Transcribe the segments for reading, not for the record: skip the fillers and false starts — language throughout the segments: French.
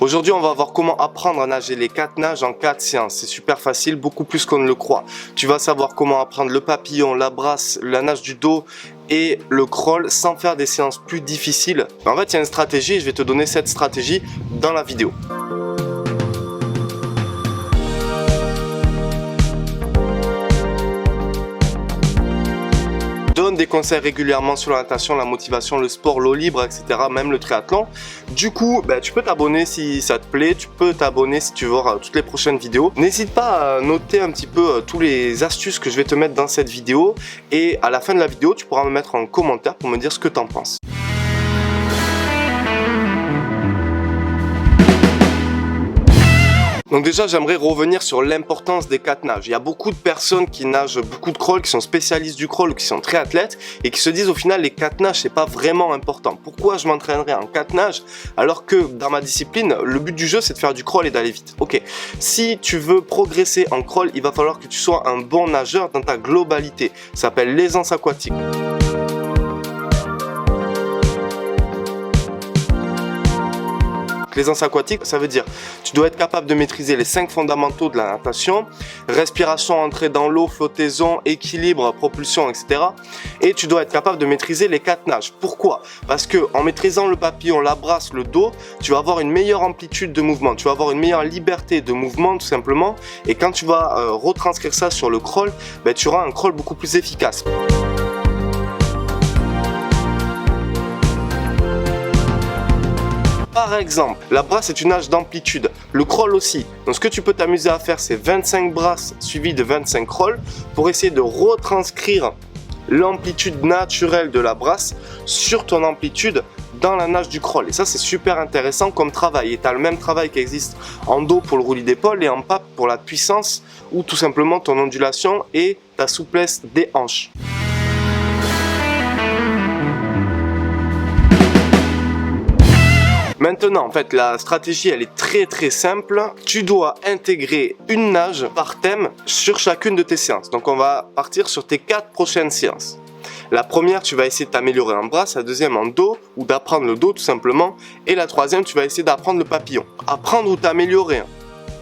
Aujourd'hui, on va voir comment apprendre à nager les 4 nages en 4 séances. C'est super facile, beaucoup plus qu'on ne le croit. Tu vas savoir comment apprendre le papillon, la brasse, la nage du dos et le crawl sans faire des séances plus difficiles. En fait, il y a une stratégie et je vais te donner cette stratégie dans la vidéo. Donne des conseils régulièrement sur la natation, la motivation, le sport, l'eau libre, etc. Même le triathlon. Du coup, tu peux t'abonner si ça te plaît. Tu peux t'abonner si tu veux voir toutes les prochaines vidéos. N'hésite pas à noter un petit peu tous les astuces que je vais te mettre dans cette vidéo. Et à la fin de la vidéo, tu pourras me mettre en commentaire pour me dire ce que tu en penses. Donc déjà, j'aimerais revenir sur l'importance des 4 nages. Il y a beaucoup de personnes qui nagent beaucoup de crawl, qui sont spécialistes du crawl ou qui sont triathlètes et qui se disent au final les 4 nages c'est pas vraiment important. Pourquoi je m'entraînerai en 4 nages alors que dans ma discipline, le but du jeu c'est de faire du crawl et d'aller vite. Ok, si tu veux progresser en crawl, il va falloir que tu sois un bon nageur dans ta globalité. Ça s'appelle l'aisance aquatique. L'aisance aquatique, ça veut dire tu dois être capable de maîtriser les 5 fondamentaux de la natation, respiration, entrée dans l'eau, flottaison, équilibre, propulsion, etc. Et tu dois être capable de maîtriser les 4 nages. Pourquoi? Parce que en maîtrisant le papillon, la brasse, le dos, tu vas avoir une meilleure amplitude de mouvement, tu vas avoir une meilleure liberté de mouvement tout simplement. Et quand tu vas retranscrire ça sur le crawl, tu auras un crawl beaucoup plus efficace. Par exemple, la brasse est une nage d'amplitude, le crawl aussi. Donc ce que tu peux t'amuser à faire, c'est 25 brasses suivies de 25 crawls pour essayer de retranscrire l'amplitude naturelle de la brasse sur ton amplitude dans la nage du crawl. Et ça, c'est super intéressant comme travail. Et tu as le même travail qui existe en dos pour le roulis d'épaule et en pape pour la puissance ou tout simplement ton ondulation et ta souplesse des hanches. Maintenant, en fait, la stratégie, elle est très simple. Tu dois intégrer une nage par thème sur chacune de tes séances. Donc, on va partir sur tes 4 prochaines séances. La première, tu vas essayer de t'améliorer en brasse. La deuxième, en dos, ou d'apprendre le dos tout simplement. Et la troisième, tu vas essayer d'apprendre le papillon. Apprendre ou t'améliorer.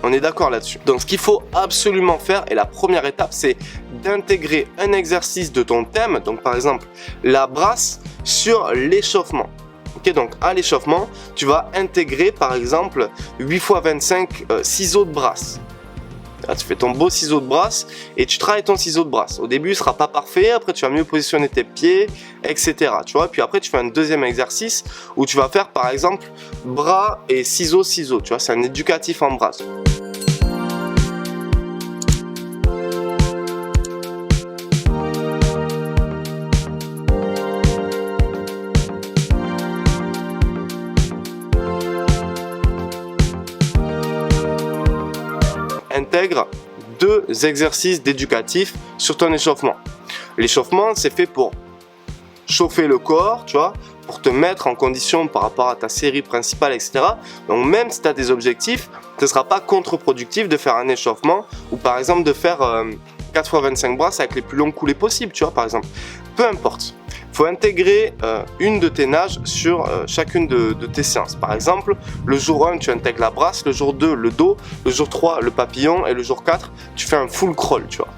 On est d'accord là-dessus. Donc, ce qu'il faut absolument faire, et la première étape, c'est d'intégrer un exercice de ton thème. Donc, par exemple, la brasse sur l'échauffement. Ok, donc à l'échauffement, tu vas intégrer par exemple 8 x 25 ciseaux de brasse. Là, tu fais ton beau ciseau de brasse et tu travailles ton ciseau de brasse. Au début, il ne sera pas parfait, après tu vas mieux positionner tes pieds, etc. Tu vois, puis après tu fais un deuxième exercice où tu vas faire par exemple bras et ciseaux. Tu vois, c'est un éducatif en brasse. Intègre 2 exercices d'éducatif sur ton échauffement. L'échauffement, c'est fait pour chauffer le corps, tu vois, pour te mettre en condition par rapport à ta série principale, etc. Donc même si tu as des objectifs, ce ne sera pas contre-productif de faire un échauffement ou par exemple de faire 4 x 25 brasses avec les plus longs coulées possibles, tu vois, par exemple. Peu importe. Il faut intégrer une de tes nages sur chacune de tes séances. Par exemple, le jour 1, tu intègres la brasse, le jour 2, le dos, le jour 3, le papillon et le jour 4, tu fais un full crawl, tu vois.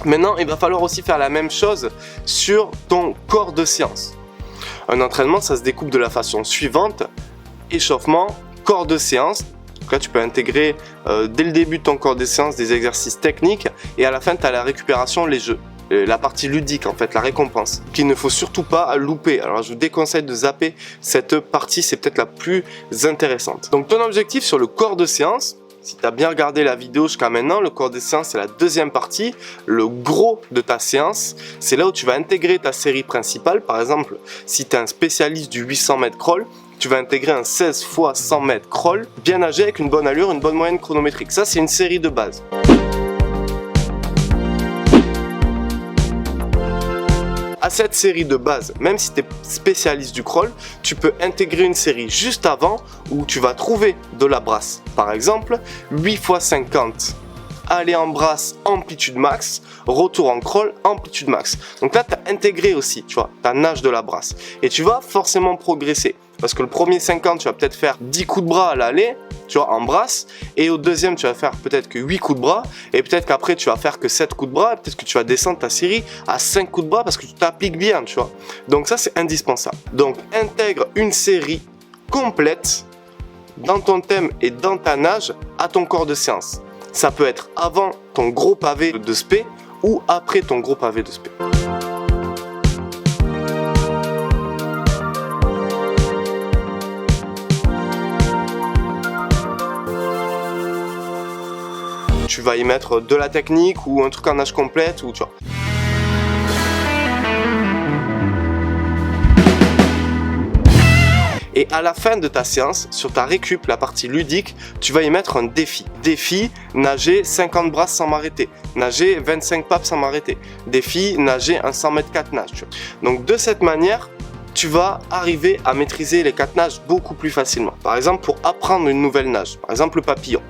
Maintenant, il va falloir aussi faire la même chose sur ton corps de séance. Un entraînement, ça se découpe de la façon suivante. Échauffement, corps de séance. Donc là, tu peux intégrer dès le début de ton corps de séance des exercices techniques et à la fin, tu as la récupération, les jeux. La partie ludique en fait, la récompense, qu'il ne faut surtout pas louper. Alors je vous déconseille de zapper cette partie, c'est peut-être la plus intéressante. Donc ton objectif sur le corps de séance, si tu as bien regardé la vidéo jusqu'à maintenant, le corps de séance c'est la deuxième partie, le gros de ta séance, c'est là où tu vas intégrer ta série principale. Par exemple, si tu es un spécialiste du 800 mètres crawl, tu vas intégrer un 16 x 100 mètres crawl, bien nager avec une bonne allure, une bonne moyenne chronométrique. Ça c'est une série de base. À cette série de base, même si tu es spécialiste du crawl, tu peux intégrer une série juste avant où tu vas trouver de la brasse. Par exemple, 8 x 50 aller en brasse, amplitude max, retour en crawl, amplitude max. Donc là, tu as intégré aussi, tu vois, ta nage de la brasse. Et tu vas forcément progresser. Parce que le premier 50, tu vas peut-être faire 10 coups de bras à l'aller, tu vois, en brasse. Et au deuxième, tu vas faire peut-être que 8 coups de bras. Et peut-être qu'après, tu vas faire que 7 coups de bras. Et peut-être que tu vas descendre ta série à 5 coups de bras parce que tu t'appliques bien, tu vois. Donc ça, c'est indispensable. Donc, intègre une série complète dans ton thème et dans ta nage à ton corps de séance. Ça peut être avant ton gros pavé de spé ou après ton gros pavé de spé. Tu vas y mettre de la technique ou un truc en nage complète ou tu vois. Et à la fin de ta séance, sur ta récup, la partie ludique, tu vas y mettre un défi. Défi, nager 50 brasses sans m'arrêter. Nager 25 papes sans m'arrêter. Défi, nager un 100 mètres 4 nages. Tu vois. Donc de cette manière, tu vas arriver à maîtriser les 4 nages beaucoup plus facilement. Par exemple, pour apprendre une nouvelle nage, par exemple le papillon.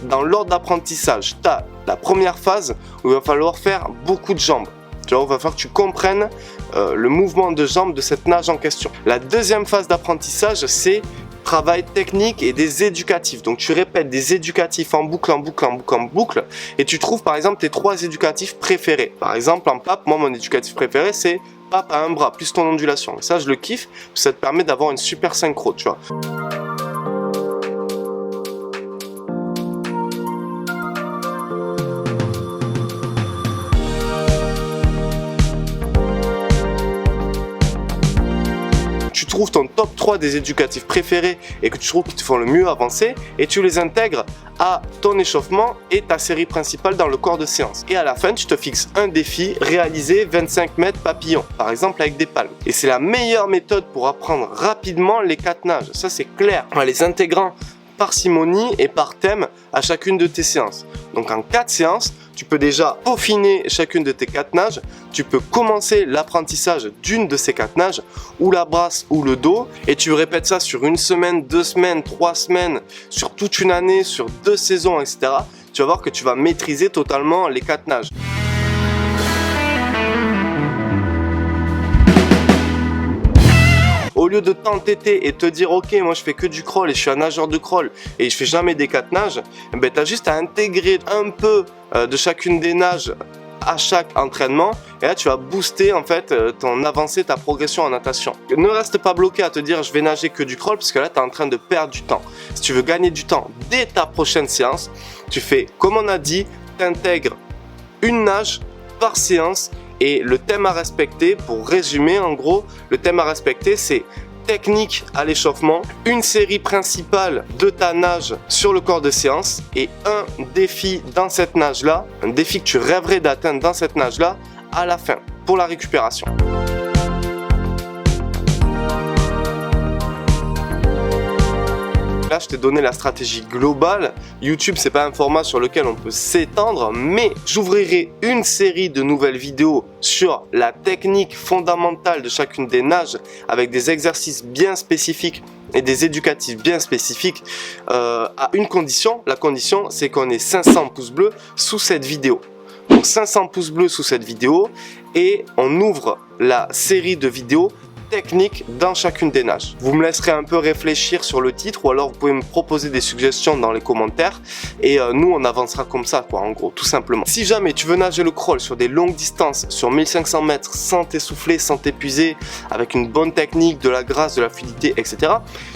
Dans l'ordre d'apprentissage, tu as la première phase où il va falloir faire beaucoup de jambes. Tu vois, il va falloir que tu comprennes le mouvement de jambes de cette nage en question. La deuxième phase d'apprentissage, c'est travail technique et des éducatifs. Donc tu répètes des éducatifs en boucle, en boucle, en boucle, en boucle, et tu trouves par exemple tes 3 éducatifs préférés. Par exemple, en pape, moi mon éducatif préféré c'est pape à un bras, plus ton ondulation. Et ça je le kiffe, ça te permet d'avoir une super synchro, tu vois. Tu trouves ton top 3 des éducatifs préférés et que tu trouves qu'ils te font le mieux avancer et tu les intègres à ton échauffement et ta série principale dans le corps de séance. Et à la fin, tu te fixes un défi, réaliser 25 mètres papillon, par exemple avec des palmes. Et c'est la meilleure méthode pour apprendre rapidement les 4 nages. Ça, c'est clair. En les intégrant parcimonie et par thème à chacune de tes séances. Donc en 4 séances, tu peux déjà peaufiner chacune de tes 4 nages, tu peux commencer l'apprentissage d'une de ces 4 nages, ou la brasse ou le dos, et tu répètes ça sur 1 semaine, 2 semaines, 3 semaines, sur toute une année, sur 2 saisons, etc. Tu vas voir que tu vas maîtriser totalement les 4 nages. Au lieu de t'entêter et te dire ok moi je fais que du crawl et je suis un nageur de crawl et je fais jamais des 4 nages, ben tu as juste à intégrer un peu de chacune des nages à chaque entraînement et là tu vas booster en fait ton avancée, ta progression en natation. Ne reste pas bloqué à te dire je vais nager que du crawl parce que là tu es en train de perdre du temps. Si tu veux gagner du temps dès ta prochaine séance, tu fais comme on a dit, tu intègres une nage par séance. Et le thème à respecter, pour résumer en gros, le thème à respecter c'est technique à l'échauffement, une série principale de ta nage sur le corps de séance et un défi dans cette nage là, un défi que tu rêverais d'atteindre dans cette nage là à la fin pour la récupération. Là, je t'ai donné la stratégie globale. YouTube, c'est pas un format sur lequel on peut s'étendre, mais j'ouvrirai une série de nouvelles vidéos sur la technique fondamentale de chacune des nages avec des exercices bien spécifiques et des éducatifs bien spécifiques à une condition. La condition, c'est qu'on ait 500 pouces bleus sous cette vidéo. Donc 500 pouces bleus sous cette vidéo et on ouvre la série de vidéos technique dans chacune des nages. Vous me laisserez un peu réfléchir sur le titre ou alors vous pouvez me proposer des suggestions dans les commentaires et nous on avancera comme ça quoi en gros tout simplement. Si jamais tu veux nager le crawl sur des longues distances, sur 1500 mètres sans t'essouffler, sans t'épuiser, avec une bonne technique, de la grâce, de la fluidité etc.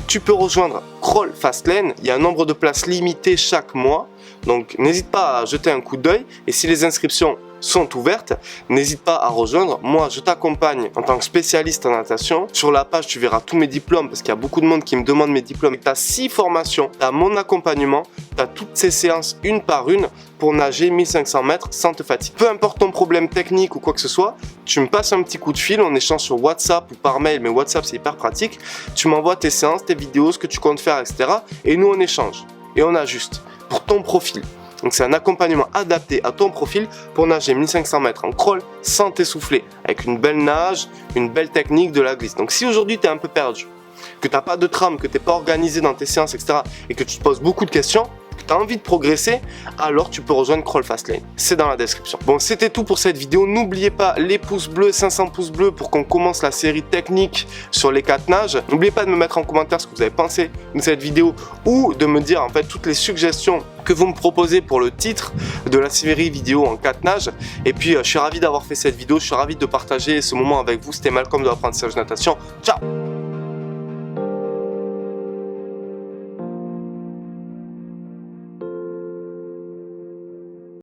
Tu peux rejoindre Crawl Fastlane, il y a un nombre de places limité chaque mois donc n'hésite pas à jeter un coup d'œil et si les inscriptions sont ouvertes, n'hésite pas à rejoindre. Moi, je t'accompagne en tant que spécialiste en natation. Sur la page, tu verras tous mes diplômes parce qu'il y a beaucoup de monde qui me demande mes diplômes. Tu as 6 formations, tu as mon accompagnement, tu as toutes ces séances une par une pour nager 1500 mètres sans te fatiguer. Peu importe ton problème technique ou quoi que ce soit, tu me passes un petit coup de fil, on échange sur WhatsApp ou par mail, mais WhatsApp c'est hyper pratique. Tu m'envoies tes séances, tes vidéos, ce que tu comptes faire, etc. Et nous, on échange et on ajuste pour ton profil. Donc c'est un accompagnement adapté à ton profil pour nager 1500 mètres en crawl sans t'essouffler, avec une belle nage, une belle technique de la glisse. Donc si aujourd'hui tu es un peu perdu, que tu n'as pas de trame, que tu n'es pas organisé dans tes séances, etc. et que tu te poses beaucoup de questions, tu as envie de progresser, alors tu peux rejoindre Crawl Fastlane. C'est dans la description. Bon, c'était tout pour cette vidéo. N'oubliez pas les pouces bleus, 500 pouces bleus pour qu'on commence la série technique sur les 4 nages. N'oubliez pas de me mettre en commentaire ce que vous avez pensé de cette vidéo ou de me dire en fait toutes les suggestions que vous me proposez pour le titre de la série vidéo en 4 nages. Et puis je suis ravi d'avoir fait cette vidéo, je suis ravi de partager ce moment avec vous. C'était Malcolm de l'apprentissage natation. Ciao!